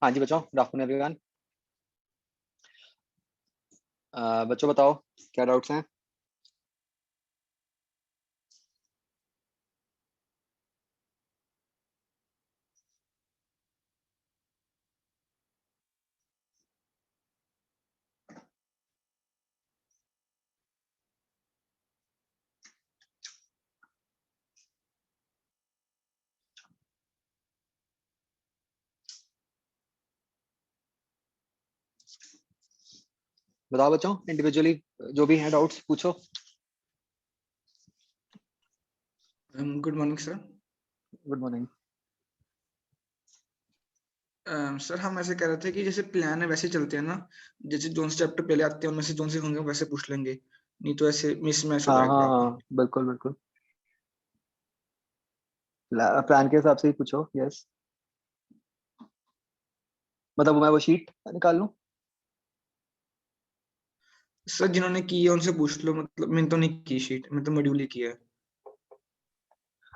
हाँ जी बच्चों, good afternoon everyone. बच्चों बताओ क्या डाउट्स हैं? बताओ बच्चों, इंडिविजुअली जो भी हैं डाउट्स पूछो। Good morning sir. Good morning. Sir हम ऐसे कह रहे थे कि जैसे प्लान है वैसे चलते हैं ना, जैसे जोन से चैप्टर पहले आते हैं उनमें से जोन से होंगे वैसे पूछ लेंगे, नहीं तो ऐसे मिसमैच हो हाँ हाँ जाएगा। हाँ, बिल्कुल बिल्कुल, प्लान के हिसाब से ही पूछो। यस, मतलब मैं वो शीट निकाल लूँ? सर जिन्होंने की है उनसे पूछ लो, मतलब मैंने तो नहीं की शीट, मैं तो मॉड्यूल ही किया है।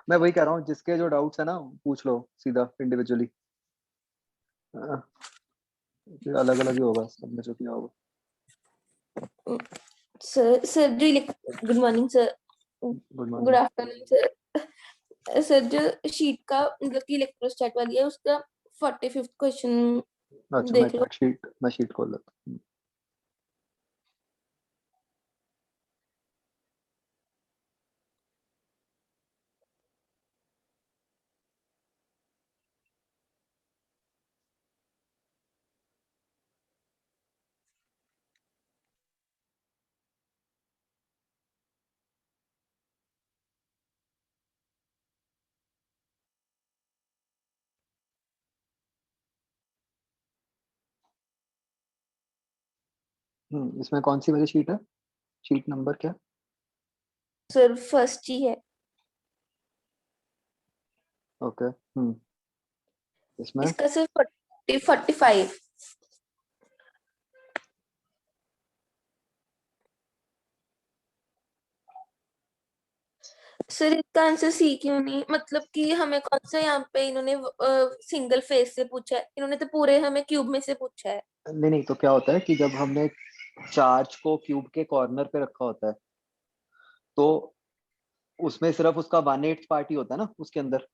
मैं वही कह रहा हूँ, जिसके जो डाउट्स है ना पूछ लो सीधा इंडिविजुअली। अलग अलग ही होगा सबने जो किया होगा। सर जो good morning sir. Good good morning. Afternoon sir. Sir जो शीट का मतलब कि इलेक्ट्रोस्टैट वाली है उसका 45th क्वेश्चन अच्छा, देख लो। मैं शीट खोल लेता हूँ। इसमें कौन सी वाली शीट है? शीट नंबर क्या? सर फर्स्ट ही है ओके। इसमें इसका सर 45। सर इसका आंसर सी क्यों नहीं, मतलब कि हमें कौन सा यहाँ पे इन्होंने सिंगल फेस से पूछा है, इन्होंने तो पूरे हमें क्यूब में से पूछा है। नहीं नहीं, तो क्या होता है कि जब हमने चार्ज को क्यूब के कॉर्नर पे रखा होता है तो उसमें सिर्फ उसका 1/8 पार्ट ही होता है ना उसके अंदर।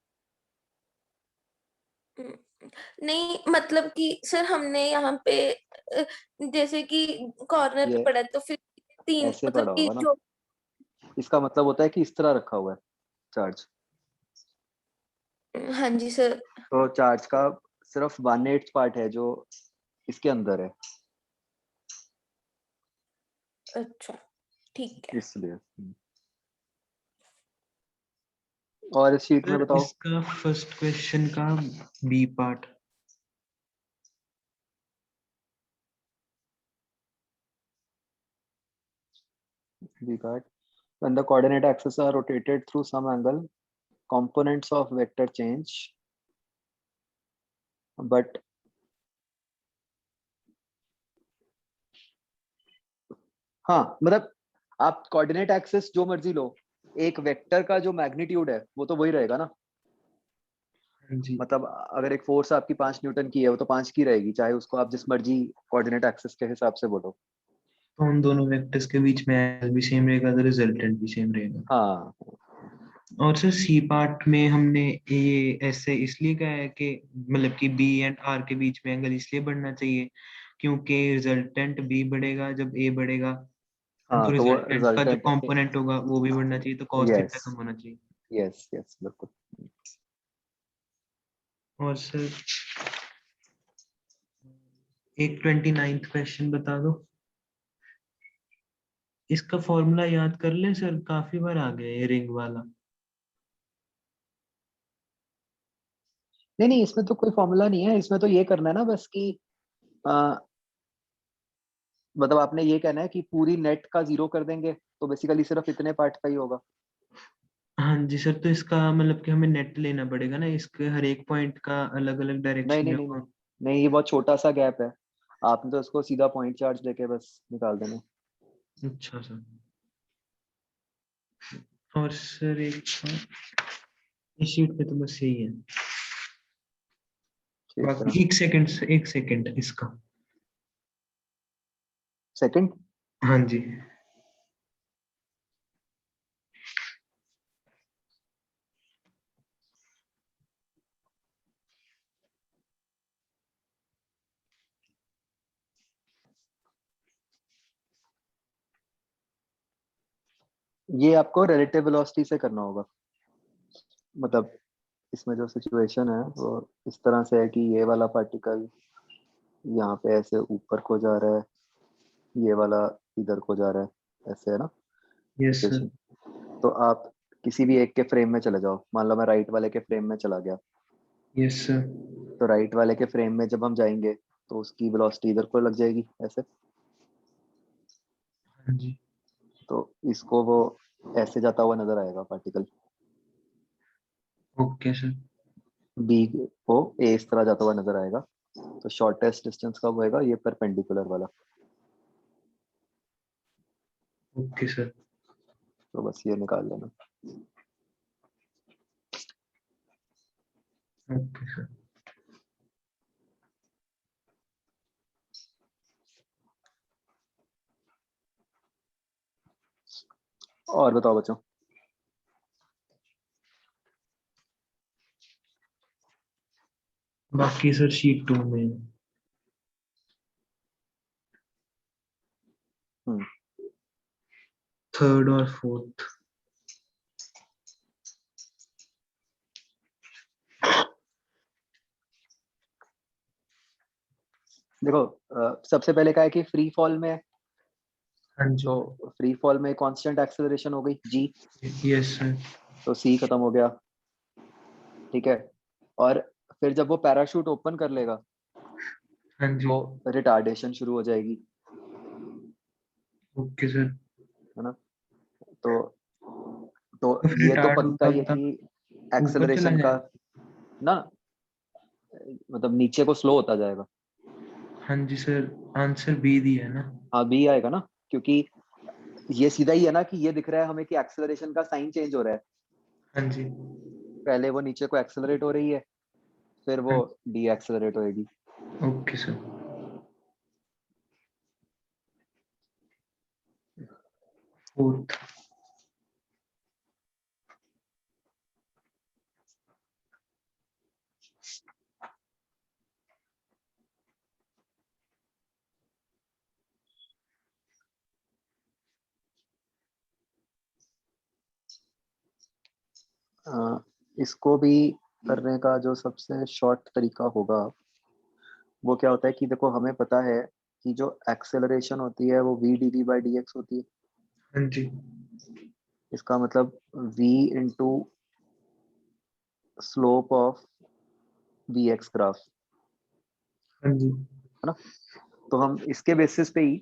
नहीं मतलब कि सर हमने यहाँ पे जैसे कि कॉर्नर पे ये पड़ा है तो फिर तीन ऐसे मतलब पड़ा कि होगा ना, जो इसका मतलब होता है कि इस तरह रखा हुआ है चार्ज। हाँ जी सर। तो चार्ज का सिर्फ 1/8 पार्ट है जो इसके अंदर है, अच्छा ठीक है। इसलिए। और इस शीट में सर बताओ। इसका फर्स्ट क्वेश्चन का b part. B part, when the coordinate axes are rotated through some angle, components of vector change, but हाँ मतलब आप कोऑर्डिनेट एक्सिस जो मर्जी लो, एक वेक्टर का जो मैग्नीट्यूड है वो तो वही रहेगा ना। हाँ जी, मतलब अगर एक फोर्स आपकी 5 न्यूटन की है वो तो 5 की रहेगी, चाहे उसको आप जिस मर्जी कोऑर्डिनेट एक्सिस के हिसाब से बोलो। तो उन दोनों वेक्टर्स के बीच में एंगल भी सेम रहेगा तो रिजल्टेंट भी सेम रहेगा। हाँ और सर सी पार्ट में हमने ये ऐसे इसलिए कहा है कि मतलब कि बी एंड आर के बीच में एंगल इसलिए बढ़ना चाहिए क्योंकि रिजल्टेंट बी बढ़ेगा जब ए बढ़ेगा, हाँ, तो तो वो रिजल्टेंट का जो रिजल्टेंट। कंपोनेंट होगा वो भी बढ़ना चाहिए, तो कॉस यस थीटा कम होना चाहिए। यस यस, बिल्कुल। और सर एक 29th क्वेश्चन बता दो। इसका फॉर्मूला याद कर ले सर, काफी बार आ गया ये रिंग वाला। नहीं नहीं, इसमें तो कोई फॉर्मूला नहीं है, इसमें तो ये करना है ना बस कि अ, मतलब आपने ये कहना है कि पूरी नेट का 0 कर देंगे तो बेसिकली सिर्फ इतने पार्ट का ही होगा। हाँ जी सर, तो इसका मतलब कि हमें नेट लेना पड़ेगा ना, इसके हर एक पॉइंट का अलग अलग नहीं डायरेक्शन नहीं में नहीं नहीं होगा। नहीं, ये बहुत छोटा सा गैप है, आपने तो उसको सीधा पॉइंट चार्ज लेके बस निकाल देना। अच्छा सर। और सर एक इस शीट पे तो बस यही है। इस तरह बाकी एक सेकंड इसका। सेकंड। हाँ जी। ये आपको रिलेटिव वेलोसिटी से करना होगा। मतलब इसमें जो सिचुएशन है वो इस तरह से है कि ये वाला पार्टिकल यहाँ पे ऐसे ऊपर को जा रहा है, ये वाला इधर को जा रहा है, ऐसे है ना यस सर। सिचुएशन। तो आप किसी भी एक के फ्रेम में चले जाओ, मान लो मैं राइट वाले के फ्रेम में चला गया, यस सर। तो राइट वाले के फ्रेम में जब हम जाएंगे तो उसकी वेलोसिटी इधर को लग जाएगी ऐसे। हाँ जी। तो इसको वो ऐसे जाता हुआ नजर आएगा पार्टिकल, ओके सर। बी को ए इस तरह जाता हुआ नजर आएगा। तो शॉर्टेस्ट डिस्टेंस कब होएगा, ये परपेंडिकुलर वाला। Okay sir. तो बस ये निकाल लेना। Okay sir. और बताओ बच्चों। बाकी सर शीट 2 में हम्म, थर्ड और फोर्थ। देखो सबसे पहले क्या है कि फ्री फॉल में, हाँ जी। तो फ्री फॉल में कांस्टेंट एक्सेलरेशन हो गई जी, यस सर। तो सी खत्म हो गया, ठीक है। और फिर जब वो पैराशूट ओपन कर लेगा हाँ जी। तो रिटार्डेशन शुरू हो जाएगी, ओके सर। है ना। तो तो तो फिर ये तो रिटार्ड पक्का ही है तब कि तक ऊपर चला एक्सेलरेशन का जाए। ना, मतलब नीचे को स्लो होता जाएगा। हाँ जी सर, आंसर बी दिया है ना। हाँ बी आएगा ना, क्योंकि ये सीधा ही है ना कि ये दिख रहा है हमें कि एक्सेलरेशन का साइन चेंज हो रहा है। हाँ जी। पहले वो नीचे को एक्सेलरेट हो रही है, फिर वो हाँ। डी एक्सेलरेट होएगी। Okay sir. फोर्थ। इसको भी करने का जो सबसे शॉर्ट तरीका होगा वो क्या होता है कि देखो हमें पता है कि जो एक्सेलरेशन होती है वो v d v by d x होती है। हाँ जी। इसका मतलब v into slope of v x graph, हाँ जी। है ना। तो हम इसके बेसिस पे ही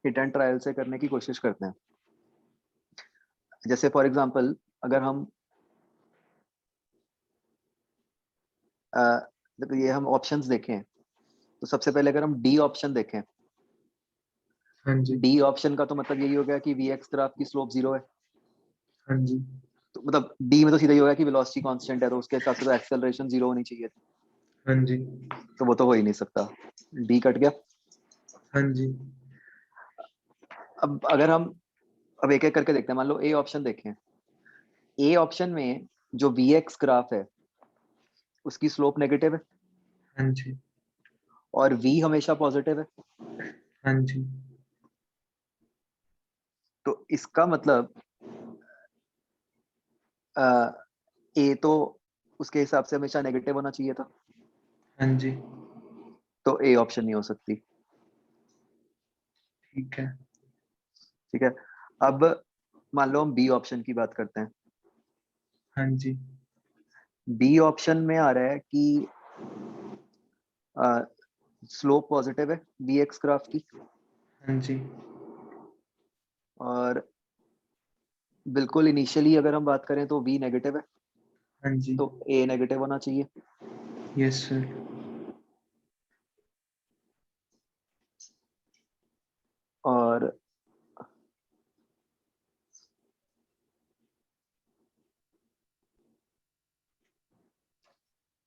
हिट एंड ट्रायल से करने की कोशिश करते हैं। जैसे फॉर एग्जांपल अगर हम अ, देखो ये हम ऑप्शंस देखें, तो सबसे पहले अगर हम डी ऑप्शन देखें, हाँ जी। डी ऑप्शन का तो मतलब यही हो गया कि वी एक्स ग्राफ की स्लोप 0 है। हाँ जी। तो मतलब डी में तो सीधा ही होगा कि वेलोसिटी कांस्टेंट है, तो उसके हिसाब से तो एक्सेलरेशन 0 होनी चाहिए, हाँ जी। तो वो तो हो ही नहीं सकता, डी कट गया। हाँ जी। अब अगर हम अब एक एक करके देखते हैं, मान लो ए ऑप्शन देखें। ए ऑप्शन में जो वी एक्स ग्राफ है उसकी स्लोप नेगेटिव है हाँ जी। और वी हमेशा पॉजिटिव है। हाँ जी। तो इसका मतलब ए तो उसके हिसाब से हमेशा नेगेटिव होना चाहिए था, हाँ जी। तो ए ऑप्शन नहीं हो सकती, ठीक है। ठीक है। अब मान लो हम बी ऑप्शन की बात करते हैं। हाँ जी। बी ऑप्शन में आ रहा है कि स्लोप पॉजिटिव है वी एक्स ग्राफ की, हाँ जी। और बिल्कुल इनिशियली अगर हम बात करें तो वी नेगेटिव है, हाँ जी। तो ए नेगेटिव होना चाहिए। Yes sir. और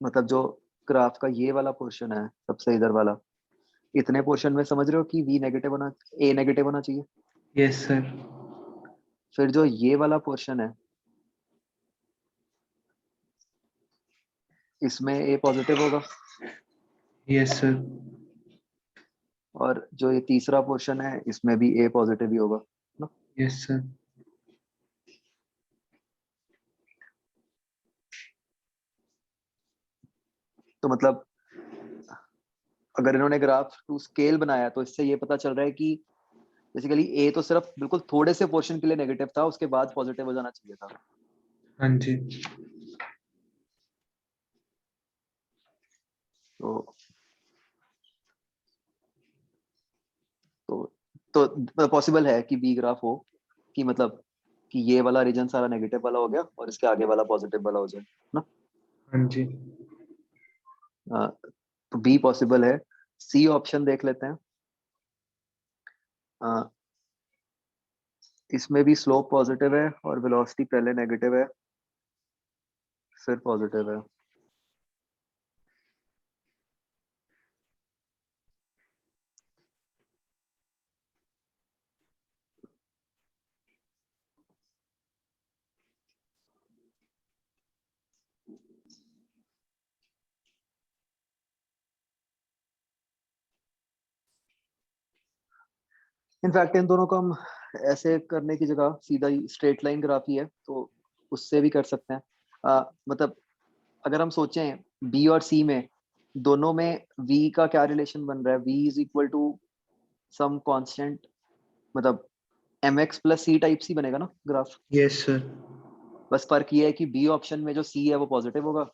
मतलब जो ग्राफ का ये वाला पोर्शन है सबसे इधर वाला, इतने पोर्शन में समझ रहे हो कि v नेगेटिव होना, a नेगेटिव होना चाहिए। Yes sir. फिर जो ये वाला पोर्शन है इसमें a पॉजिटिव होगा, यस सर। और जो ये तीसरा पोर्शन है इसमें भी a पॉजिटिव ही होगा ना। Yes sir. तो मतलब अगर इन्होंने ग्राफ टू स्केल बनाया तो इससे ये पता चल रहा है कि बेसिकली a तो सिर्फ बिल्कुल थोड़े से पोर्शन के लिए नेगेटिव था, उसके बाद पॉजिटिव हो जाना चाहिए था। हाँ जी। तो पॉसिबल है कि बी ग्राफ हो कि मतलब कि ये वाला रीजन सारा नेगेटिव वाला हो गया और इसके आगे वाला पॉजिटिव वाला हो जाए ना। हाँ जी। तो बी पॉसिबल है। सी ऑप्शन देख लेते हैं। अ, इसमें भी स्लोप पॉजिटिव है और वेलोसिटी पहले नेगेटिव है फिर पॉजिटिव है। इनफैक्ट इन दोनों को हम ऐसे करने की जगह सीधा ही स्ट्रेट लाइन ग्राफ ही है तो उससे भी कर सकते हैं। मतलब अगर हम सोचें बी और सी में दोनों में v का क्या रिलेशन बन रहा है, v is equal to some constant, मतलब mx plus c type c बनेगा ना ग्राफ। Yes sir. बस फर्क ये है कि बी ऑप्शन में जो सी है वो पॉजिटिव होगा,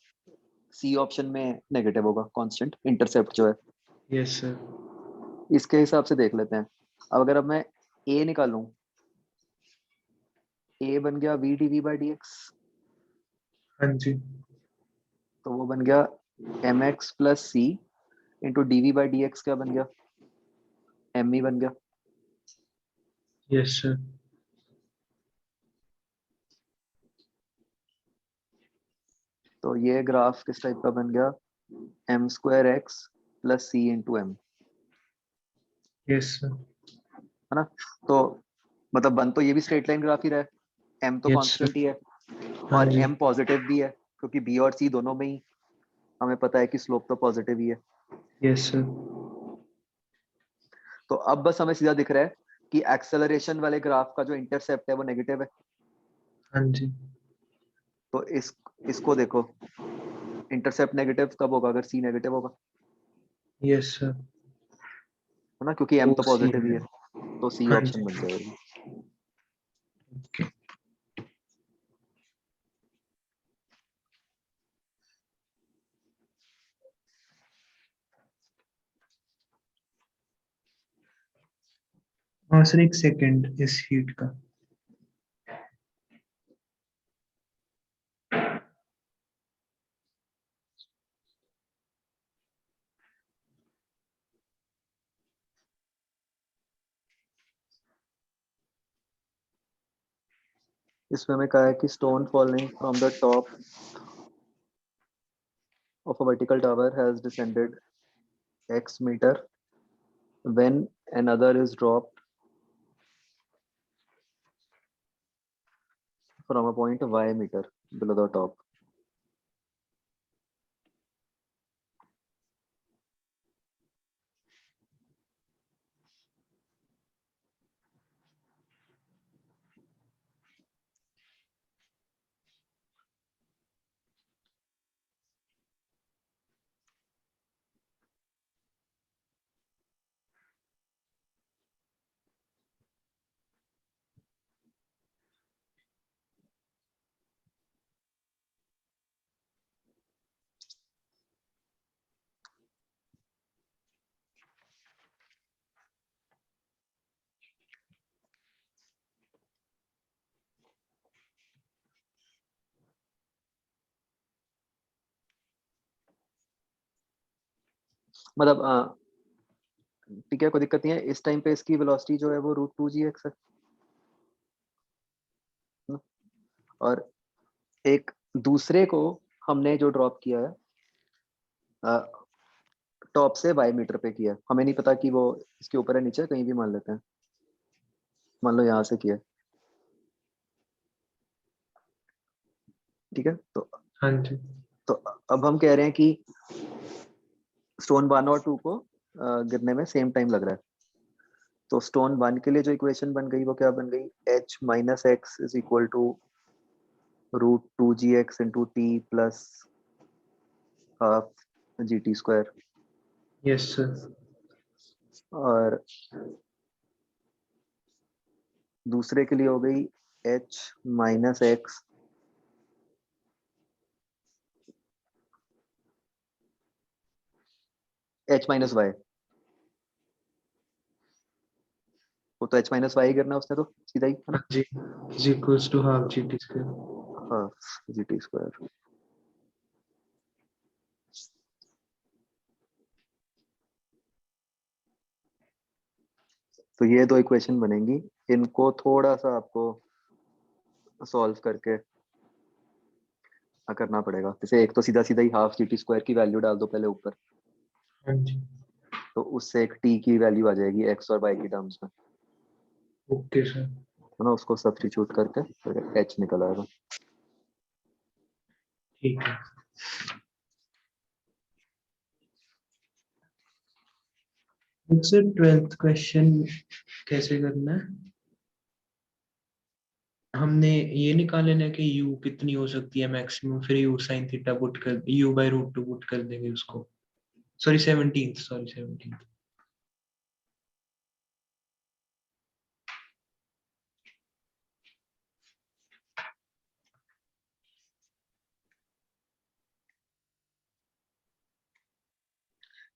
सी ऑप्शन में नेगेटिव होगा कांस्टेंट इंटरसेप्ट जो है। Yes sir. इसके हिसाब से देख लेते हैं। अब मैं a निकालूं, a बन गया v dv बाई dx, हाँ जी। तो वो बन गया mx plus c into dv by dx, क्या बन गया me बन गया। Yes sir. तो ये ग्राफ किस टाइप का बन गया, m square x plus c into m, yes sir. है ना। तो मतलब बन तो ये भी स्ट्रेट लाइन ग्राफ ही रहा है, m तो यस कांस्टेंट सर। ही है हाँ और जी। m पॉजिटिव भी है क्योंकि b और c दोनों में ही हमें पता है कि स्लोप तो पॉजिटिव ही है। Yes sir. तो अब बस हमें सीधा दिख रहा है कि एक्सेलरेशन वाले ग्राफ का जो इंटरसेप्ट है वो नेगेटिव है। हाँ जी। तो इसको देखो, इंटरसेप्ट नेगेटिव कब होगा, अगर सी नेगेटिव होगा, यस सर। है ना, क्योंकि m तो तो सी पॉजिटिव ही है। है, तो सी हाँ ऑप्शन जी। बन जाएगी। ओके। हाँ सर, एक सेकंड इस शीट का। इसमें हमें कहा है कि stone falling from the top of a vertical tower has descended x meter when another is dropped from a point y meter below the top. मतलब ठीक है, कोई दिक्कत नहीं है। इस टाइम पे इसकी वेलोसिटी जो है वो √2gx है ना? और एक दूसरे को हमने जो ड्रॉप किया है टॉप से y मीटर पे किया है, हमें नहीं पता कि वो इसके ऊपर है नीचे है, कहीं भी मान लेते हैं, मान लो यहाँ से किया है, ठीक है। तो हाँ जी। अब हम कह रहे हैं कि स्टोन 1 और 2 को गिरने में सेम टाइम लग रहा है। तो स्टोन 1 के लिए जो इक्वेशन बन गई वो क्या बन गई, h minus x is equal to √2gx into t plus half gt²। Yes sir. और दूसरे के लिए हो गई h minus x h minus y, वो तो h माइनस वाई गिरना उसने तो सीधा ही है ना, हाँ जी, is equals to half gt²। Half gt²। तो ये दो इक्वेशन बनेंगी, इनको थोड़ा सा आपको सॉल्व करके करना पड़ेगा। जैसे एक तो सीधा सीधा ही हाफ gt² की वैल्यू डाल दो पहले ऊपर, हाँ जी। तो उससे एक t की वैल्यू आ जाएगी x और y की टर्म्स में, ओके सर। है ना। उसको सब्स्टिट्यूट करके फिर h निकल आएगा। ठीक है सर। 12th क्वेश्चन कैसे करना है? हमने ये निकाल लेना कि u कितनी हो सकती है मैक्सिमम, फिर u sin थीटा पुट कर, u/√2 पुट कर देंगे उसको। Sorry 17th।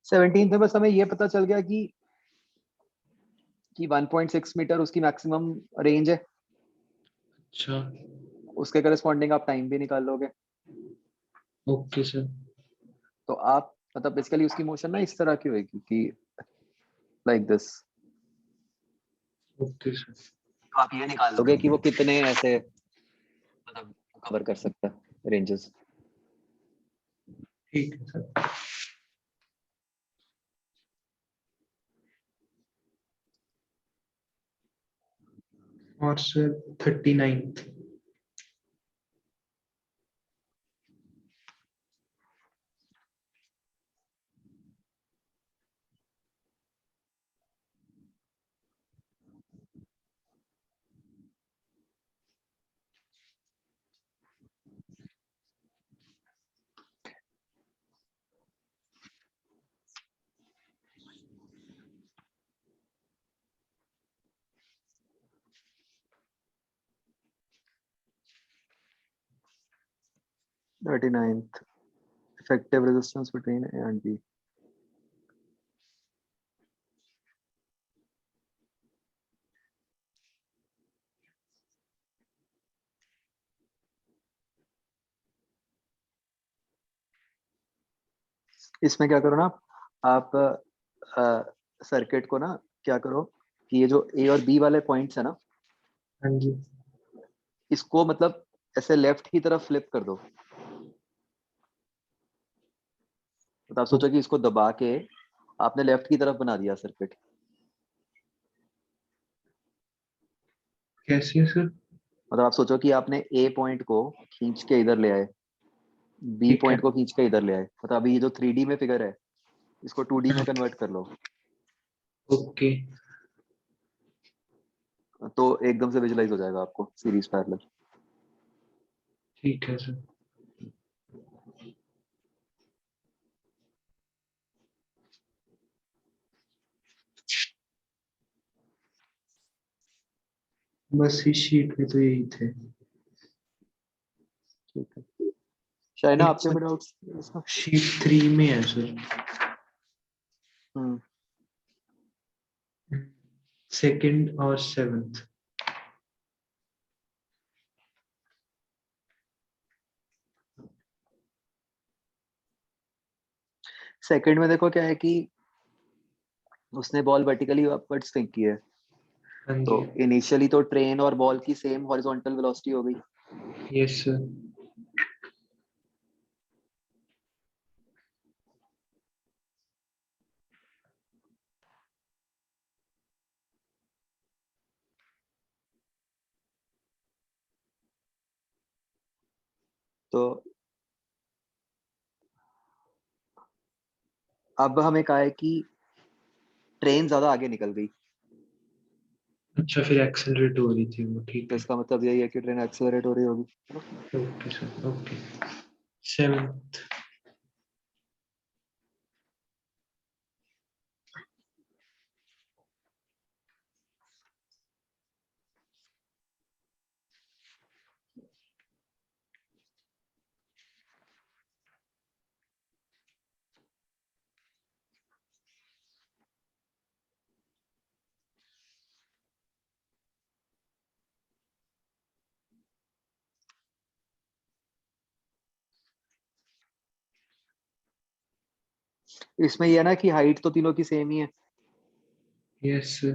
17th में बस हमें ये पता चल गया कि 1.6 मीटर उसकी मैक्सिमम रेंज है, अच्छा। उसके करस्पॉन्डिंग आप टाइम भी निकाल लोगे। Okay sir. तो आप मतलब बेसिकली उसकी मोशन ना इस तरह की होगी कि लाइक दिस। Okay sir. तो आप ये निकाल लोगे कि वो कितने ऐसे मतलब कवर कर सकता है रेंजेस। ठीक है सर। और sir 39th। effective resistance between A and B। इसमें क्या करो ना आप, सर्किट को ना क्या करो कि ये जो ए और बी वाले पॉइंट्स है ना, हाँ जी। इसको मतलब ऐसे लेफ्ट की तरफ फ्लिप कर दो। तो आप सोचो कि इसको दबा के आपने लेफ्ट की तरफ बना दिया सर्किट। कैसे सर? मतलब आप सोचो कि आपने ए पॉइंट को खींच के इधर ले आए, बी ठीक है। पॉइंट को खींच के इधर ले आए, मतलब अभी ये जो 3D में फिगर है इसको 2D में हाँ। कन्वर्ट कर लो, ओके। तो एकदम से विजुलाइज हो जाएगा आपको सीरीज पैरेलल। ठीक है सर। बस इस शीट में तो यही थे। ठीक है, शायना एक आपके भी डाउट्स इसका? शीट 3 में है सर। हम्म, 2nd और 7th। सेकंड में देखो क्या है कि उसने बॉल वर्टिकली अपवर्ड्स फेंक की है, हाँ तो जी। इनिशियली तो ट्रेन और बॉल की सेम हॉरिजॉन्टल वेलोसिटी हो गई। Yes sir. तो अब हमें कहा है कि ट्रेन ज्यादा आगे निकल गई, अच्छा, फिर एक्सेलरेट हो रही थी वो, ठीक तो है। इसका मतलब यही है कि ट्रेन एक्सेलरेट हो रही होगी। Okay sir, okay. 7th। इसमें ये है ना कि हाइट तो तीनों की सेम ही है, यस सर।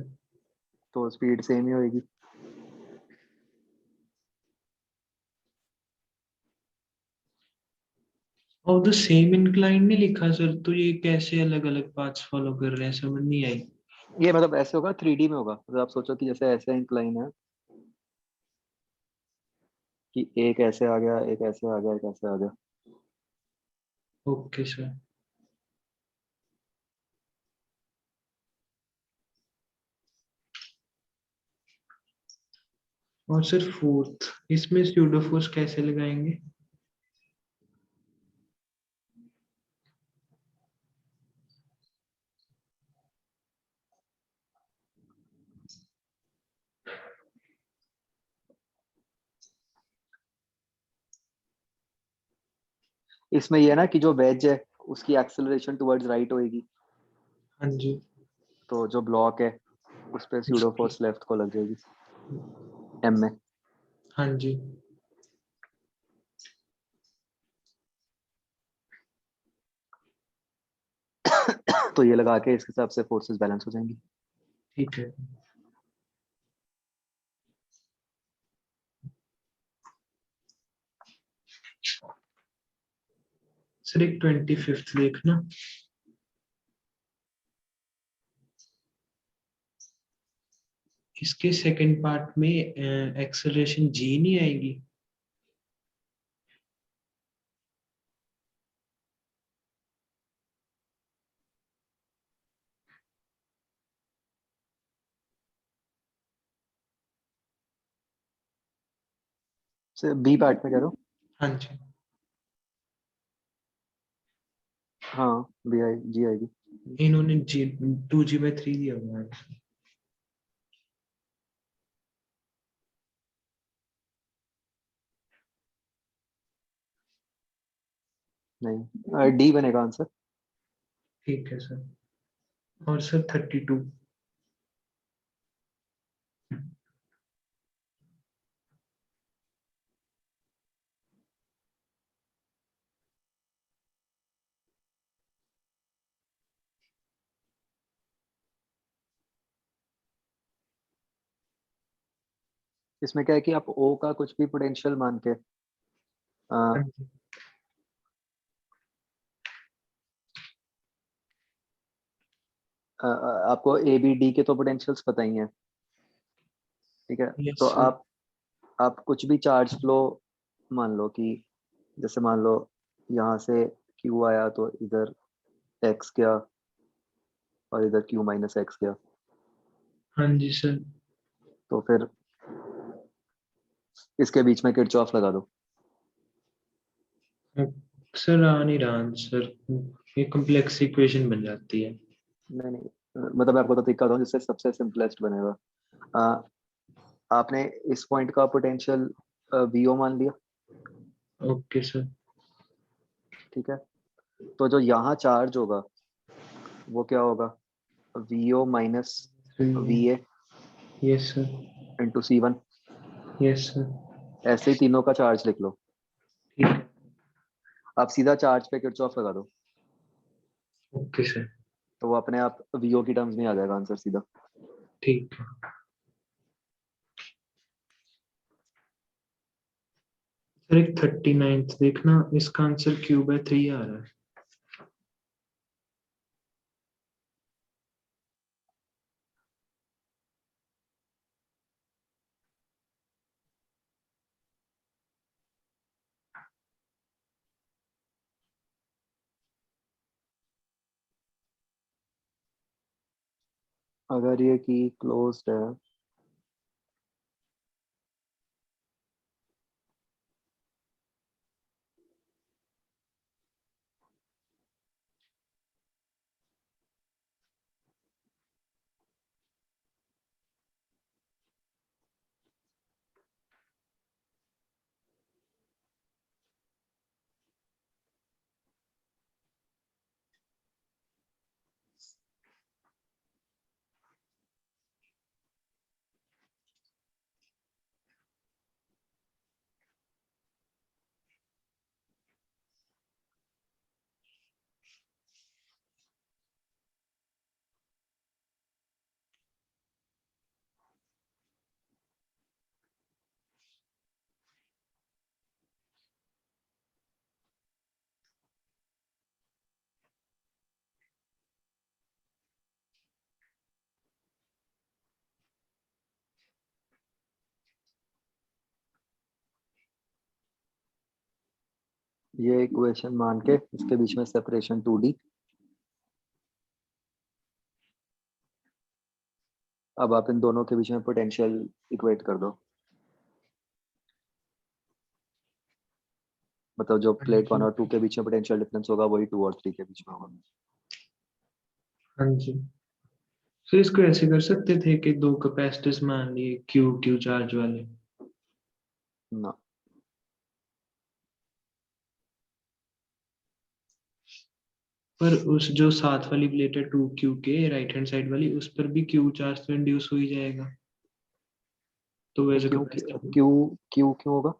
तो स्पीड सेम ही होगी। और द सेम इंक्लाइन नहीं लिखा सर, तो ये कैसे अलग अलग पाथ्स फॉलो कर रहे हैं, समझ नहीं आई। ये मतलब ऐसे होगा, 3D में होगा। मतलब आप सोचो कि जैसे ऐसे इंक्लाइन है कि एक ऐसे आ गया, एक ऐसे आ गया, एक ऐसे आ गया। Okay sir. और सर 4th, इसमें स्यूडो फोर्स कैसे लगाएंगे? इसमें ये है ना कि जो वेज है उसकी एक्सेलरेशन टुवर्ड्स राइट होएगी, हाँ जी। तो जो ब्लॉक है उस पे स्यूडो उसकी। फोर्स लेफ्ट को लग जाएगी, एम में। हाँ जी। तो ये लगा के इस हिसाब से फोर्सेस बैलेंस हो जाएंगी। ठीक है सर। एक 25th देखना। इसके सेकंड पार्ट में एक्सेलरेशन जी नहीं आएगी? बी पार्ट में कह रहा हूँ। हाँ जी। हाँ, बी आई जी आएगी। इन्होंने जी 2g/3 दिया हुआ है। नहीं, डी बनेगा आंसर। ठीक है सर। और सर 32। इसमें क्या है कि आप ओ का कुछ भी पोटेंशियल मान के अ, हाँ जी। आपको ए बी डी के तो पोटेंशियल्स पता ही हैं, ठीक है। यस तो सर। आप कुछ भी चार्ज फ्लो मान लो कि जैसे मान लो यहाँ से क्यू आया तो इधर एक्स गया और इधर क्यू माइनस एक्स गया, हाँ जी सर। तो फिर इसके बीच में किरचॉफ लगा दो। सर आ नहीं रहा आंसर, ये कॉम्प्लेक्स इक्वेशन बन जाती है। नहीं नहीं, मतलब मैं आपको तो तरीका बताऊँ जिससे सबसे सिंपलेस्ट बनेगा। अ, आपने इस पॉइंट का पोटेंशियल वीओ मान लिया, ओके सर। ठीक है। तो जो यहाँ चार्ज होगा वो क्या होगा, v o minus v a yes sir. Into c one. Yes sir. ऐसे ही तीनों का चार्ज लिख लो। ठीक है। आप सीधा चार्ज पे किरचॉफ लगा दो, ओके सर। तो वो अपने आप वीओ की टर्म्स में आ जाएगा आंसर सीधा। ठीक है सर। एक 39th देखना, इसका आंसर Q/3 आ रहा है। अगर ये की क्लोज्ड है ये इक्वेशन मान के इसके बीच में सेपरेशन 2D। अब आप इन दोनों के बीच में पोटेंशियल इक्वेट कर दो, मतलब जो प्लेट 1 और 2 के बीच में पोटेंशियल डिफरेंस होगा वही 2 और 3 के बीच में होगा। हाँ जी, फिर इसको ऐसे कर सकते थे कि दो कैपेसिटर्स मान लिए क्यू क्यू चार्ज वाले। ना, पर उस जो साथ वाली प्लेट है 2Q के राइट हैंड साइड वाली, उस पर भी क्यू चार्ज तो इंड्यूस हो ही जाएगा, तो वैसे क्यों कैपेसिटर क्यों क्यों क्यों होगा?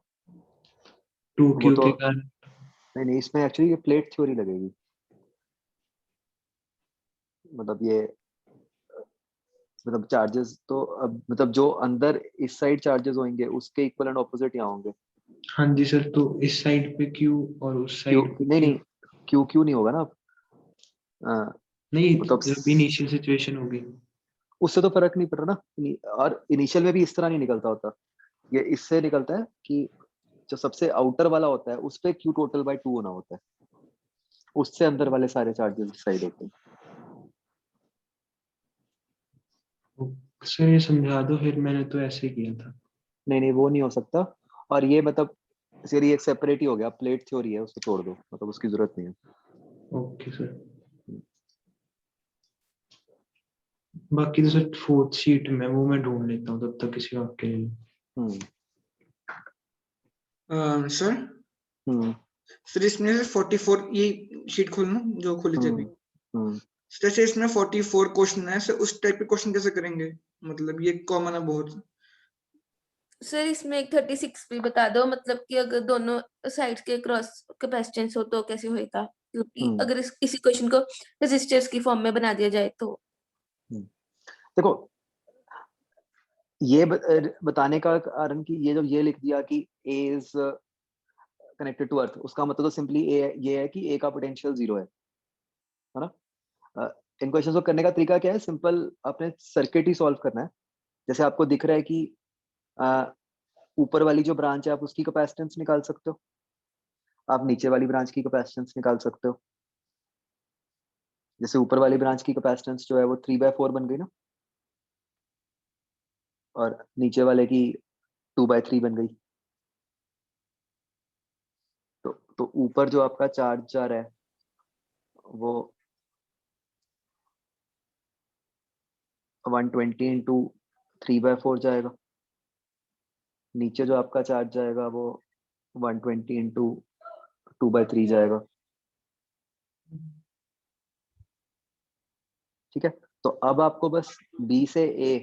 2Q वो तो के कारण। नहीं, इसमें एक्चुअली ये प्लेट थ्योरी लगेगी। मतलब ये मतलब चार्जेस तो अब मतलब जो अंदर इस साइड चार्जेस होंगे उसके इक्वल एंड ऑपोजिट यहाँ होंगे। हाँ जी सर, तो इस साइड पे Q और उस क्यों साइड पे नहीं Q। नहीं, क्यों क्यों नहीं होगा ना। नहीं, मतलब जब इनिशियल सिचुएशन होगी। उससे तो फर्क नहीं पड़ रहा ना। और इनिशियल में भी इस तरह नहीं निकलता होता, ये इससे निकलता है कि जो सबसे आउटर वाला होता है उस पे क्यू टोटल बाय 2 होना होता है, उससे अंदर वाले सारे चार्जेस डिसाइड होते हैं। सर ये समझा दो फिर, मैंने तो ऐसे किया था। नहीं नहीं, वो नहीं हो सकता। और ये मतलब फिर ये एक सेपरेट ही हो गया, प्लेट थ्योरी है, उसको छोड़ दो, मतलब उसकी जरूरत नहीं है। Okay sir. बाकी तो सर फोर्थ शीट में वो मैं ढूंढ लेता हूँ तब तक किसी और के लिए। हम्म सर हम्म सर इसमें से 44 ये शीट खोलना जो खोली थी अभी, हम्म जैसे इसमें 44 क्वेश्चन है, सर उस टाइप के क्वेश्चन कैसे करेंगे? मतलब ये कॉमन है बहुत। सर इसमें एक 36 भी बता दो, मतलब कि अगर दोनों साइड के क्रॉस कैपेसिटेंस हो तो कैसे होएगा, मतलब कि अगर इसी क्वेश्चन को रेजिस्टर्स की फॉर्म में बना दिया जाए तो। देखो, ये बताने का कारण कि ये जब ये लिख दिया कि ए इज कनेक्टेड टू अर्थ, उसका मतलब तो सिंपली ये है कि ए का पोटेंशियल 0 है ना। इन क्वेश्चन को करने का तरीका क्या है? सिंपल, आपने सर्किट ही सॉल्व करना है। जैसे आपको दिख रहा है कि अ, ऊपर वाली जो ब्रांच है आप उसकी कैपेसिटेंस निकाल सकते हो, आप नीचे वाली ब्रांच की कैपेसिटेंस निकाल सकते हो। जैसे ऊपर वाली ब्रांच की कैपेसिटेंस जो है वो 3/4 बन गई ना, और नीचे वाले की 2/3 बन गई। तो ऊपर जो आपका चार्ज जा रहा है वो 120 इंटू 3/4 जाएगा, नीचे जो आपका चार्ज जाएगा वो 120 इंटू 2/3 जाएगा। ठीक है, तो अब आपको बस बी से ए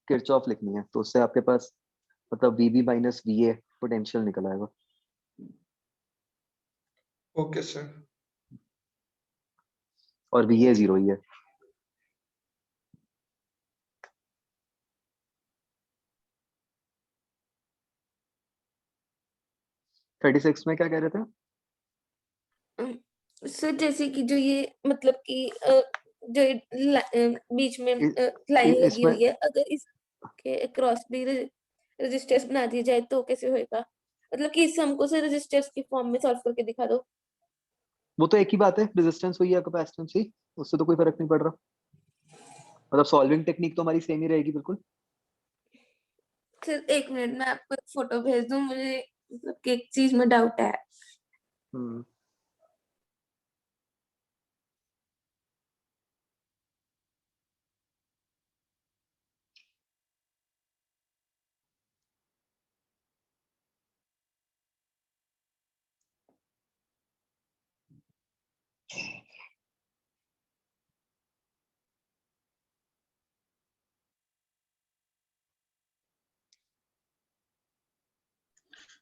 किरचॉफ लिखनी है, तो उससे आपके पास मतलब वीबी माइनस वीए पोटेंशियल निकल आएगा। Okay sir. और वीए 0 ही है। थर्टी सिक्स में क्या कह रहे थे? सर जैसे कि जो ये मतलब कि जो ये बीच में लाइन लगी इसमें हुई है, अगर इसके क्रॉस भी रेजिस्टर्स बना दिया जाए तो कैसे होएगा, मतलब कि इस सम को से रेजिस्टर्स की फॉर्म में सॉल्व करके दिखा दो। वो तो एक ही बात है, रेजिस्टेंस हुई या कैपेसिटेंस हुई, उससे तो कोई फर्क नहीं पड़ रहा। मतलब सॉल्विंग टेक्निक तो हमारी सेम ही रहेगी बिल्कुल। सर एक मिनट, मैं आपको एक फोटो भेज दूं, मुझे मतलब कि एक चीज में डाउट है। हम्म।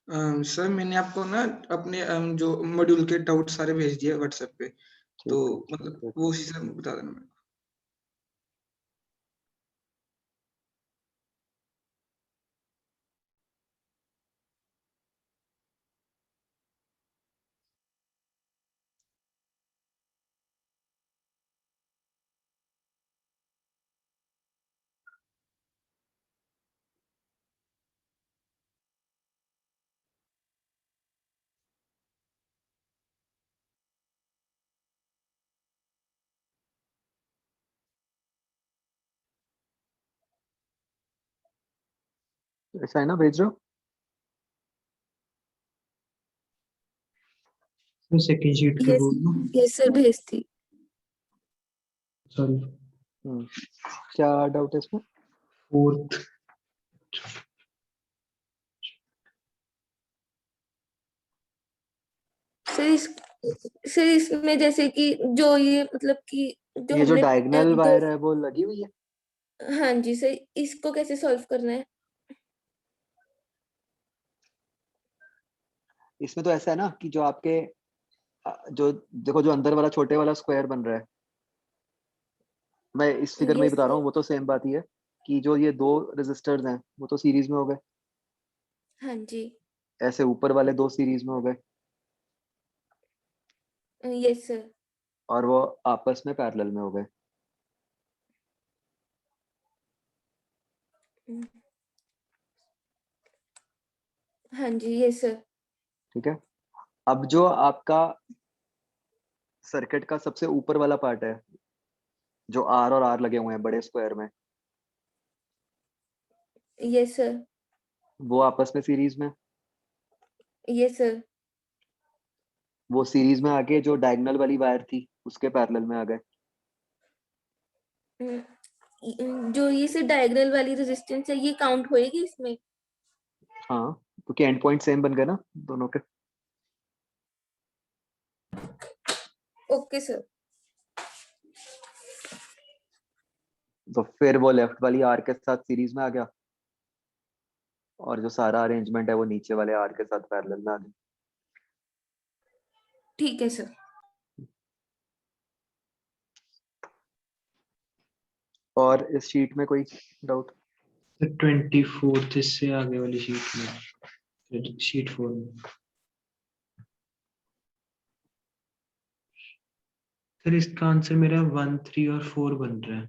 सर मैंने आपको ना अपने जो मॉड्यूल के डाउट सारे भेज दिए व्हाट्सएप पे, तो ठीक है, मतलब ठीक वो उसी से बता देना मेरे को। ऐसा है ना, भेज रहे हो? सेकंड शीट पे यस, बोल दो। यस सर भेजती। सॉरी, हम्म। क्या डाउट है इसमें? फोर्थ। सर इस सर इसमें जैसे कि जो ये मतलब कि जो ये जो हमने डायगोनल दो, वायर है वो लगी हुई है। हाँ जी सर, इसको कैसे सॉल्व करना है? इसमें तो ऐसा है ना कि जो आपके जो देखो, जो अंदर वाला छोटे वाला स्क्वायर बन रहा है, मैं इस फिगर में ही यस बता रहा सर, हूँ, वो तो सेम बात ही है कि जो ये दो रेजिस्टर्स हैं वो तो सीरीज में हो गए, हाँ जी, ऐसे ऊपर वाले दो सीरीज में हो गए, यस सर, और वो आपस में पैरेलल में हो गए। हाँ जी, यस सर, ठीक है। अब जो आपका सर्किट का सबसे ऊपर वाला पार्ट है, जो आर और आर लगे हुए हैं बड़े स्क्वायर में, यस सर, वो आपस में सीरीज में, यस सर, वो सीरीज में आके जो डायगोनल वाली वायर थी उसके पैरेलल में आ गए। जो ये से डायगोनल वाली रेजिस्टेंस है ये काउंट होएगी इसमें? हाँ, क्योंकि एंड पॉइंट सेम बन गए ना दोनों के। ओके सर, तो फिर वो लेफ्ट वाली आर के साथ सीरीज में आ गया, और जो सारा अरेंजमेंट है वो नीचे वाले आर के साथ पैरेलल में आ गया। ठीक है सर। और इस शीट में कोई डाउट? 24th इससे आगे वाली शीट में, शीट 4 में। सर इसका आंसर मेरा 1, 3 और 4 बन रहा है।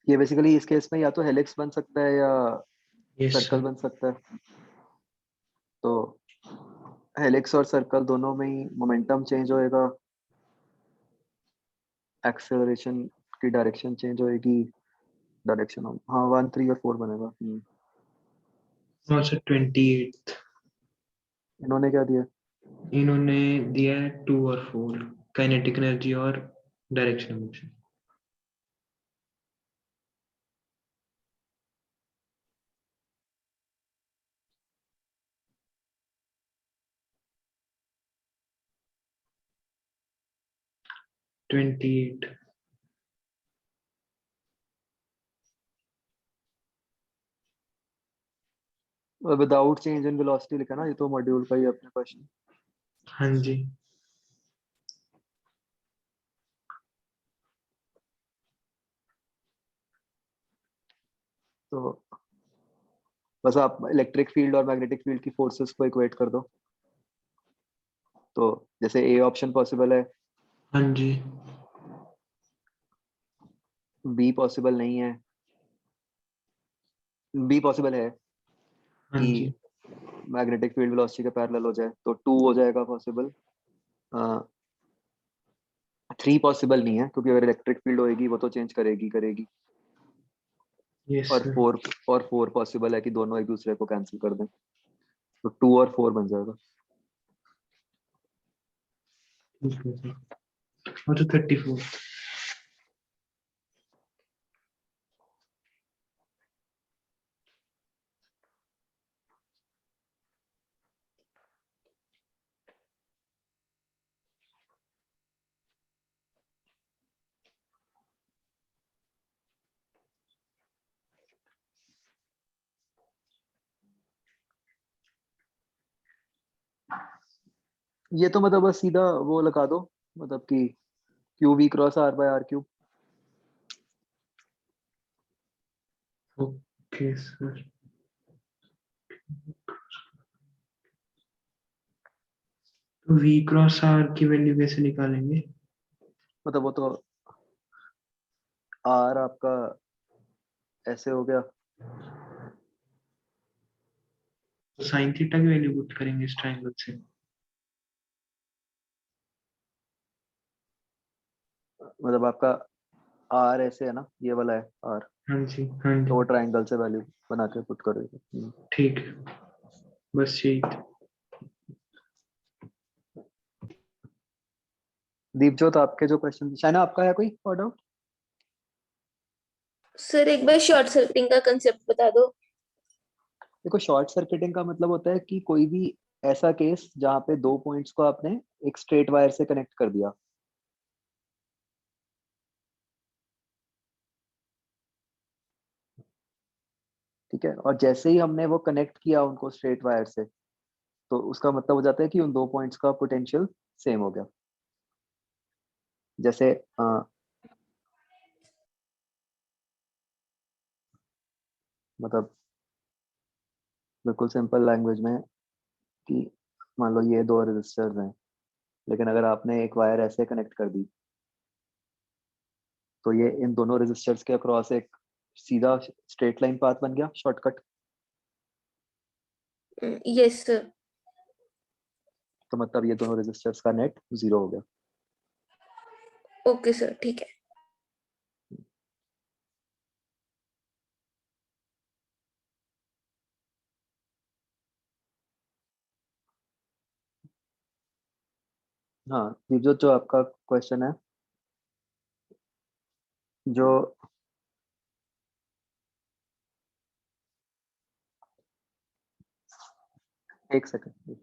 ये बेसिकली इस केस में या तो हेलिक्स बन सकता है या यस सर्कल सर। बन सकता है। तो हेलिक्स और सर्कल दोनों में ही मोमेंटम चेंज होएगा, एक्सेलरेशन की डायरेक्शन चेंज होएगी, डायरेक्शन ऑफ, हाँ 1, 3 और 4 बनेगा। और सर 28th इन्होंने क्या दिया? इन्होंने दिया है 2 और 4, काइनेटिक एनर्जी और direction motion. Twenty eight. Without change in velocity लिखा ना, ये तो मॉड्यूल का ही अपने क्वेश्चन। हाँ जी। तो बस आप इलेक्ट्रिक फील्ड और मैग्नेटिक फील्ड की फोर्सेस को इक्वेट कर दो। तो जैसे ए ऑप्शन पॉसिबल है, हाँ जी। बी पॉसिबल नहीं है, बी पॉसिबल है हाँ कि जी। मैग्नेटिक फील्ड वेलोसिटी के पैरेलल हो जाए, तो 2 हो जाएगा पॉसिबल। 3 पॉसिबल नहीं है, क्योंकि अगर इलेक्ट्रिक फील्ड होएगी वो तो चेंज करेगी करेगी। यस और सर। 4 पॉसिबल है कि दोनों एक दूसरे को कैंसिल कर दें, तो 2 और 4 बन जाएगा। ठीक है सर। और तो 34। ये तो मतलब बस सीधा वो लगा दो, मतलब कि q v cross r by r cube. Okay sir. तो v क्रॉस r की वैल्यू कैसे निकालेंगे? मतलब वो तो आर आपका ऐसे हो गया, तो साइन थीटा की वैल्यू पुट करेंगे इस ट्रायंगल से। मतलब आपका आर ऐसे है ना, ये वाला है आर, हाँ जी। हाँ तो जी। वो ट्राइंगल से वैल्यू बना के पुट करोगे। ठीक है, बस यही था। दीपजोत, आपके जो क्वेश्चन, शायना आपका है कोई और डाउट? सर एक बार शॉर्ट सर्किटिंग का कंसेप्ट बता दो। देखो, शॉर्ट सर्किटिंग का मतलब होता है कि कोई भी ऐसा केस जहाँ पे 2 पॉइंट्स को आपने एक स्ट्रेट वायर से कनेक्ट कर दिया। ठीक है, और जैसे ही हमने वो कनेक्ट किया उनको स्ट्रेट वायर से, तो उसका मतलब हो जाता है कि उन 2 पॉइंट्स का पोटेंशियल सेम हो गया। जैसे मतलब बिल्कुल सिंपल लैंग्वेज में कि मान लो ये 2 रेजिस्टर्स हैं, लेकिन अगर आपने एक वायर ऐसे कनेक्ट कर दी, तो ये इन दोनों रेजिस्टर्स के अक्रॉस एक सीधा स्ट्रेट लाइन पाथ बन गया, शॉर्टकट। Yes sir. तो मतलब ये दोनों रेजिस्टर्स का नेट 0 हो गया। ओके सर, ठीक है। हाँ, ये जो आपका क्वेश्चन है, जो एक सेकंड।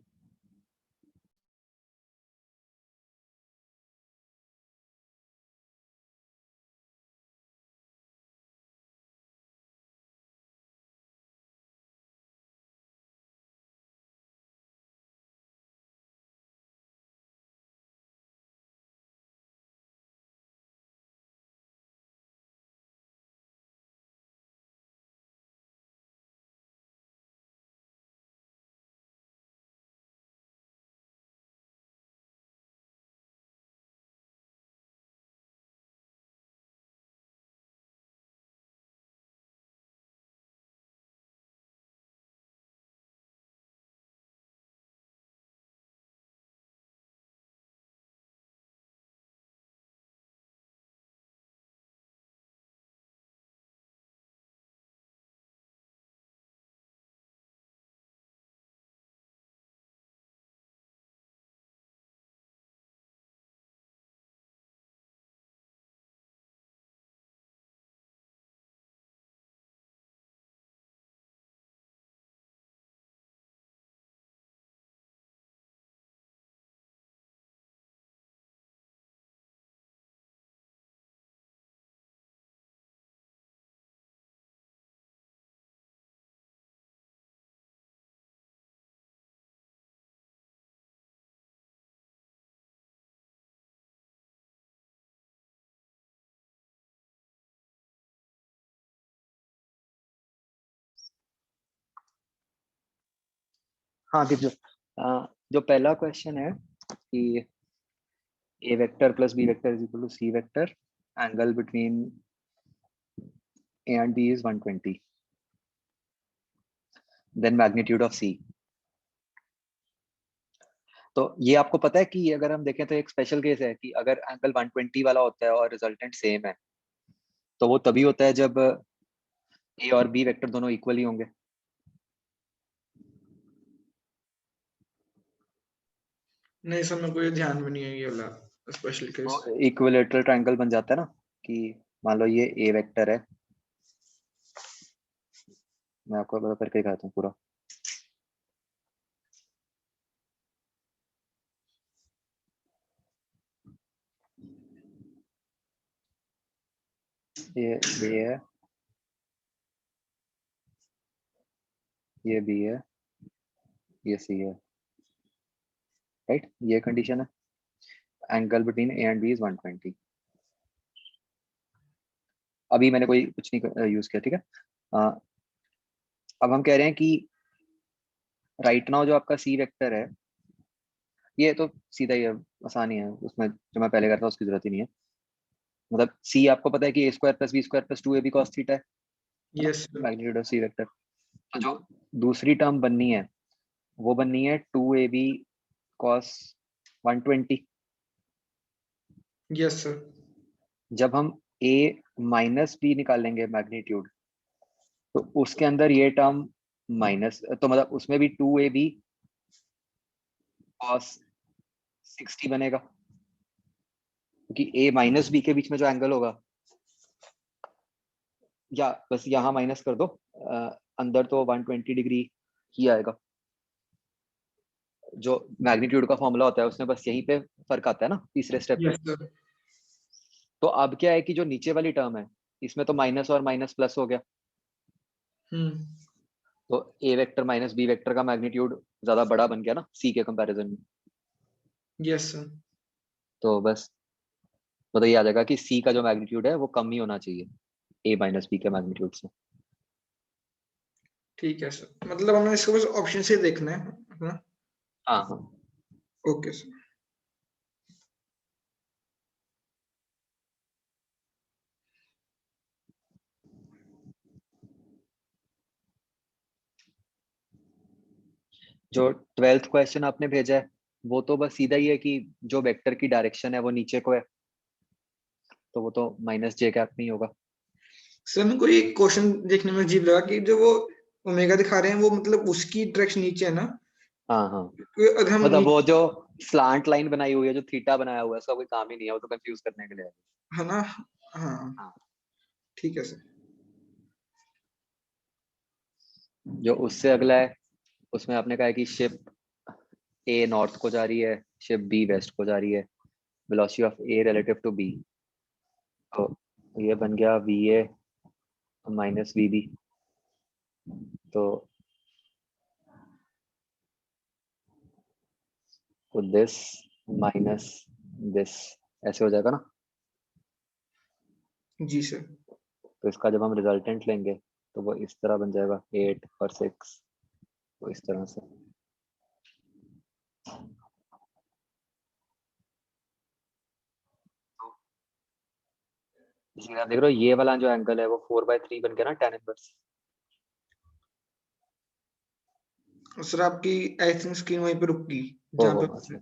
हाँ कि जो पहला क्वेश्चन है कि a vector plus b vector is equal to c vector, angle between a and b is 120, then magnitude of c. तो ये आपको पता है कि ये अगर हम देखें तो एक स्पेशल केस है कि अगर एंगल 120 वाला होता है और रिजल्टेंट सेम है तो वो तभी होता है जब ए और बी वेक्टर दोनों इक्वली होंगे। नहीं सर, मेरे को ये ध्यान में नहीं है ये वाला स्पेशल केस। तो इक्विलेटरल ट्रायंगल बन जाता है ना कि मान लो ये ए वेक्टर है, मैं आपको बता करके दिखाता हूँ पूरा। ये बी है, ये बी है, ये सी है, राइट? ये कंडीशन है, angle between a and b is 120। अभी मैंने कोई कुछ नहीं यूज किया, ठीक है। अब हम कह रहे हैं कि राइट नाउ जो आपका सी वेक्टर है, ये तो सीधा ही है, आसान ही है, उसमें जो मैं पहले करता था उसकी जरूरत ही नहीं है। मतलब सी आपको पता है कि A square plus B square plus 2ab cos theta है yes sir. Magnitude of C vector. तो जो दूसरी टर्म बननी है वो बननी है 2ab cos 120। Yes sir. जब हम a माइनस बी निकालेंगे मैग्नीट्यूड, तो उसके अंदर ये टर्म माइनस, तो मतलब उसमें भी 2ab cos 60 बनेगा, क्योंकि a माइनस बी के बीच में जो एंगल होगा, या बस यहाँ माइनस कर दो, अंदर तो 120 डिग्री ही आएगा। जो मैग्नीट्यूड का फॉर्मूला होता है उसमें बस यहीं पे फर्क आता है ना तीसरे स्टेप पे। Yes sir. तो अब क्या है कि जो नीचे वाली टर्म है इसमें तो माइनस और माइनस प्लस हो गया, तो ए वेक्टर माइनस बी वेक्टर का मैग्नीट्यूड ज्यादा बड़ा बन गया ना सी के कंपैरिजन में। Yes sir. तो बस तो ये आ जाएगा कि सी का जो मैग्नीट्यूड है वो कम ही होना चाहिए ए माइनस बी के मैग्नीट्यूड से। ठीक है सर, मतलब हमें इसको बस ऑप्शन से देखना है ना। हाँ हाँ। Okay sir. जो 12th क्वेश्चन आपने भेजा है वो तो बस सीधा ही है कि जो वेक्टर की डायरेक्शन है वो नीचे को है, तो वो तो माइनस जे कैप नहीं होगा। सर मेरे को ये क्वेश्चन देखने में अजीब लगा कि जो वो ओमेगा दिखा रहे हैं वो मतलब उसकी डायरेक्शन नीचे है ना। हाँ हाँ, अगर हम मतलब वो जो स्लांट लाइन बनाई हुई है, जो थीटा बनाया हुआ है, उसका कोई काम ही नहीं है, वो तो कंफ्यूज करने के लिए है। है ना। हाँ हाँ। ठीक है सर। जो उससे अगला है उसमें आपने कहा है कि शिप ए नॉर्थ को जा रही है, शिप बी वेस्ट को जा रही है, velocity of a relative to b, तो ये बन गया v a minus v b. तो दिस माइनस दिस ऐसे हो जाएगा ना। जी सर। तो इसका जब हम रिजल्टेंट लेंगे तो वो इस तरह बन जाएगा 8 और 6, तो इस तरह से। इसलिए आप देख रहे हो ये वाला जो एंगल है वो 4/3 बन गया ना tan इनवर्स। सर आपकी आई थिंक स्क्रीन वहीं पे रुक गई जहाँ ओहो पे। अच्छा।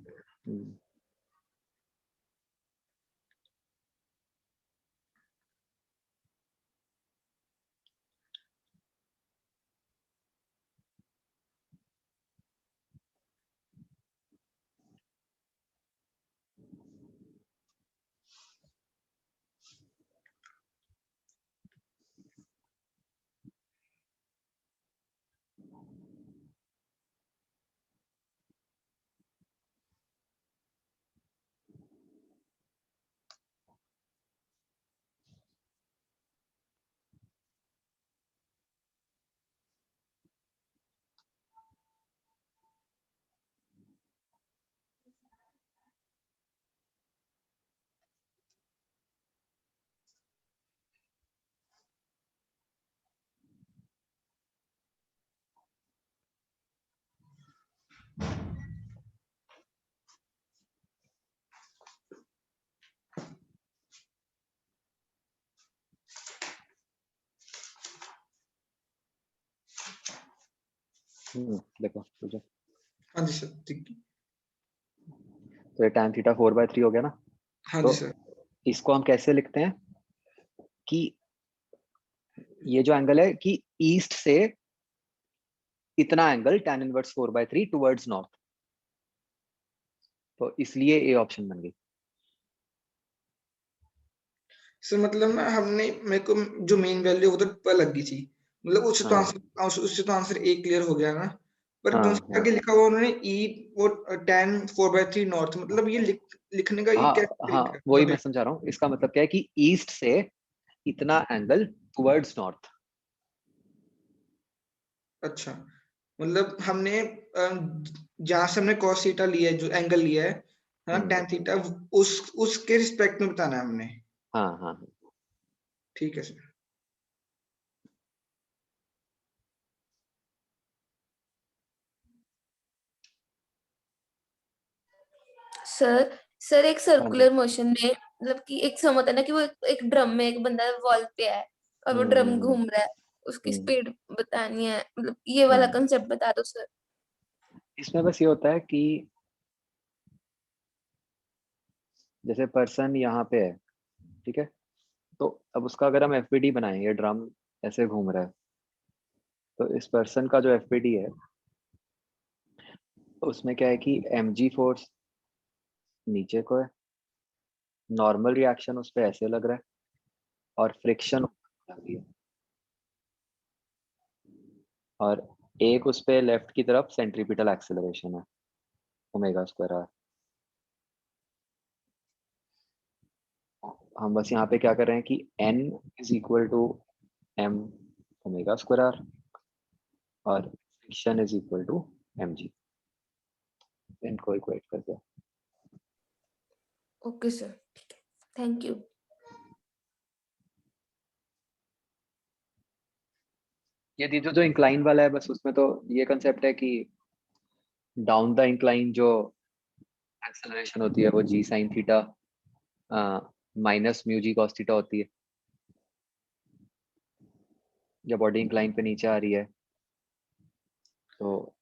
देखो तुझे, हाँ जी सर, ठीक। तो ये tan थीटा 4/3 हो गया ना। हाँ तो जी सर। इसको हम कैसे लिखते हैं कि ये जो एंगल है कि ईस्ट से इतना angle tan inverse 4/3 towards north, तो इसलिए ए ऑप्शन बन गई। सर मतलब ना हमने, मेरे को जो मेन वैल्यू वो तो पर लग गई थी, मतलब उससे तो हाँ आंसर, उससे तो आंसर ए क्लियर हो गया ना। पर जो हाँ आगे लिखा हुआ उन्होंने ई वो tan 4/3 नॉर्थ, मतलब ये लिखने का ये क्या हाँ, तरीका है वही मतलब मैं समझा रहा हूँ। इसका मतलब क्या है कि ईस्ट से इतना एंगल टुवर्ड्स नॉर्थ। अच्छा, मतलब हमने जहां से हमने cos थीटा लिया है, जो एंगल लिया है ना tan थीटा, उसके रिस्पेक्ट में बताना है हमने। हाँ हाँ ठीक है सर। सर एक हाँ जी। सर्कुलर मोशन में मतलब कि एक समय होता है ना कि वो एक ड्रम में एक बंदा वॉल पे है और वो ड्रम घूम रहा है, उसकी हम्म, स्पीड बतानी है, मतलब ये वाला हम्म। कंसेप्ट बता दो सर। इसमें बस ये होता है कि जैसे पर्सन यहाँ पे है, ठीक है, तो अब उसका अगर हम एफपीडी बनाएंगे, ड्रम ऐसे घूम रहा है, तो इस पर्सन का जो एफपीडी है उसमें क्या है कि mg फोर्स नीचे को है, नॉर्मल रिएक्शन उस पे ऐसे लग रहा है, और फ्रिक्शन ऊपर लग रही है, और एक उस पे लेफ्ट की तरफ सेंट्रीपिटल एक्सेलरेशन है ओमेगा स्क्वायर आर। हम बस यहाँ पे क्या कर रहे हैं कि n is equal to m omega square R और friction is equal to mg, इनको इक्वेट कर दिया। ओके सर, ठीक है, थैंक यू। ये दीजिए जो इंक्लाइन वाला है, बस उसमें तो ये कंसेप्ट है कि डाउन द इंक्लाइन जो एक्सेलरेशन होती है वो जी sine theta minus mu G cos theta होती है। जब बॉडी इंक्लाइन पे नीचे आ रही है तो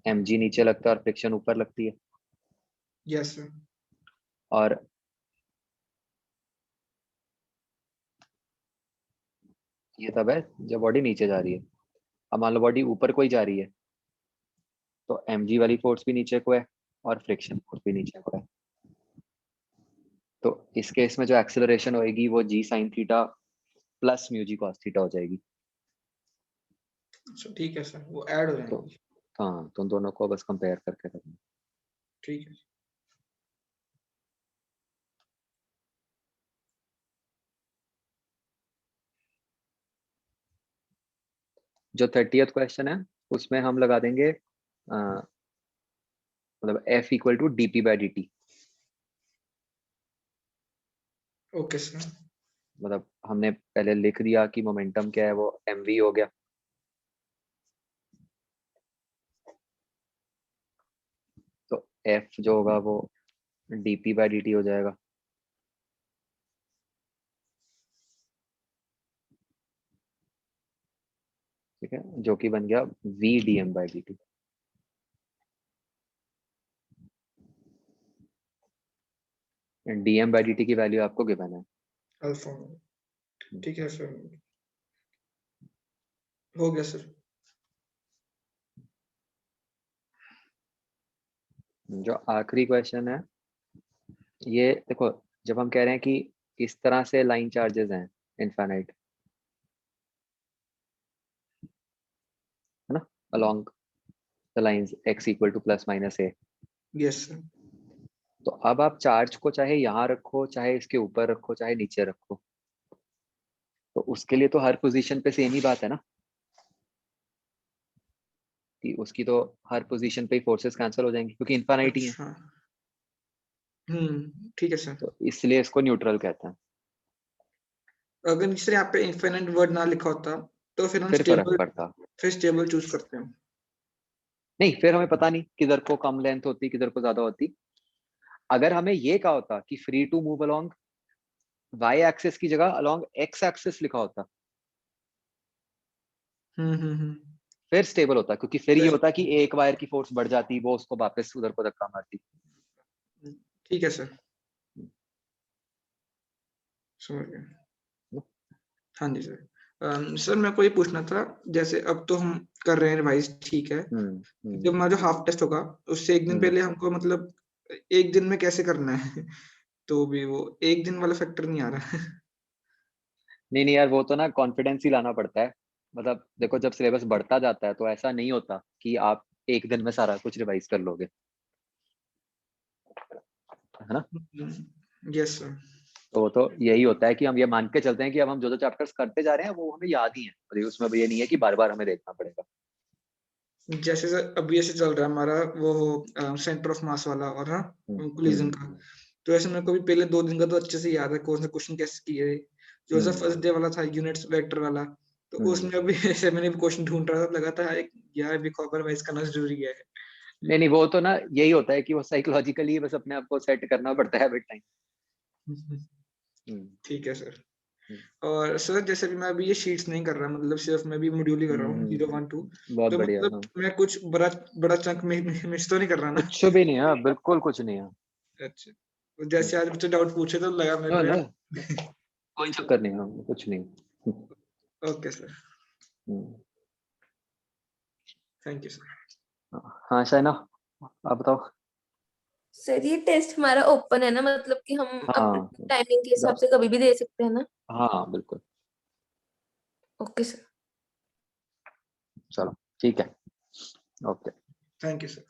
एम जी नीचे लगता है और फ्रिक्शन ऊपर लगती है, यस सर। और ये तब है जब बॉडी नीचे जा रही है। अब मान लो बॉडी ऊपर को ही जा रही है तो एम जी वाली फोर्स भी नीचे को है और फ्रिक्शन फोर्स भी नीचे को है, तो इस केस में जो एक्सेलरेशन होएगी वो जी sine theta plus mu G cos theta हो जाएगी। अच्छा ठीक है सर, वो ऐड हो तो जाएंगी। हाँ, तो उन दोनों को बस कंपेयर करके करना। ठीक है। जो 30th क्वेश्चन है उसमें हम लगा देंगे मतलब F equal to d p by d t. Okay sir. मतलब हमने पहले लिख दिया कि मोमेंटम क्या है, वो mv हो गया, तो F जो होगा वो dp बाई dt हो जाएगा। ठीक है, जो कि बन गया v dm by dt। dm by dt की वैल्यू आपको गिवन है। अल्फा। ठीक है सर, हो गया सर। जो आखिरी क्वेश्चन है ये देखो, जब हम कह रहे हैं कि इस तरह से लाइन चार्जेस हैं इनफाइनाइट, है ना, along the lines x equal two plus minus a, yes sir. तो अब आप चार्ज को चाहे यहाँ रखो, चाहे इसके ऊपर रखो, चाहे नीचे रखो, तो उसके लिए तो हर पोजीशन पे सेम ही बात है ना, कि उसकी तो हर पोजीशन पे ही फोर्सेस कैंसिल हो जाएंगी क्योंकि इनफाइनाइट ही है, अच्छा। ठीक है सर। तो इसलिए इसको न्यूट्रल कहते हैं। अगर सर यहाँ पे इनफिनिट वर्ड ना लिखा होता तो फिर हम फिर फर्क स्टेबल, पड़ता, फिर स्टेबल चूज करते हैं। नहीं फिर हमें पता नहीं किधर को कम लेंथ होती, किधर को ज्यादा होती। अगर हमें ये कहा होता कि free to move along y axis की जगह अलोंग एक्स एक्सिस लिखा होता, हम्म। फिर स्टेबल होता, क्योंकि फिर ये Yes. होता कि एक वायर की फोर्स बढ़ जाती, वो उसको वापस उधर को धक्का मारती। ठीक है सर, समझ गया। हाँ जी सर। सर मेरे को ये पूछना था, जैसे अब तो हम कर रहे हैं रिवाइज, ठीक है, जब हमारा जो हाफ टेस्ट होगा उससे एक दिन पहले हमको मतलब एक दिन में कैसे करना है तो भी वो एक दिन वाला फैक्टर नहीं आ रहा। नहीं यार, वो तो ना कॉन्फिडेंस ही लाना पड़ता है। मतलब देखो, जब सिलेबस बढ़ता जाता है तो ऐसा नहीं होता कि आप एक दिन में सारा कुछ रिवाइज कर लोगे, है ना। Yes sir. तो वो तो यही होता है कि हम ये मान के चलते हैं कि अब हम जो जो चैप्टर्स करते जा रहे हैं वो हमें याद ही है, और उसमें भी ये नहीं है कि बार बार हमें देखना पड़ेगा। जैसे सर अभी ऐसे चल रहा है हमारा वो सेंटर ऑफ मास वाला और हाँ कोलिजन का, तो ऐसे मेरे को भी पहले 2 दिन का तो अच्छे से याद है कौन सा क्वेश्चन कैसे किए। जो सा फर्स्ट डे वाला था यूनिट्स वेक्टर वाला, तो उसमें भी ऐसे मैंने भी क्वेश्चन ढूंढ रहा था, लगा था यार भी कॉपर वाइज करना जरूरी है। नहीं वो तो ना यही होता है कि वो साइकोलॉजिकली बस अपने आप को सेट करना पड़ता है विद टाइम। ठीक है सर। और सर जैसे भी मैं अभी ये शीट्स नहीं कर रहा, मतलब सिर्फ मैं भी मॉड्यूल ही कर रहा हूँ 0 1 2, बहुत तो बढ़िया। मतलब मैं कुछ बड़ा चंक मिस तो नहीं कर रहा ना? कुछ भी नहीं है, बिल्कुल कुछ नहीं है। अच्छा, तो जैसे आज मुझसे डाउट पूछे तो लगा मेरे को ना, यार। कोई चक्कर नहीं है, कुछ नहीं। Okay sir, thank you sir. हाँ शाइना, आप बताओ। सर ये टेस्ट हमारा ओपन है ना, मतलब कि हम अपने हाँ टाइमिंग के हिसाब से कभी भी दे सकते हैं ना? हाँ बिल्कुल। Okay sir. चलो ठीक है, ओके। Thank you sir.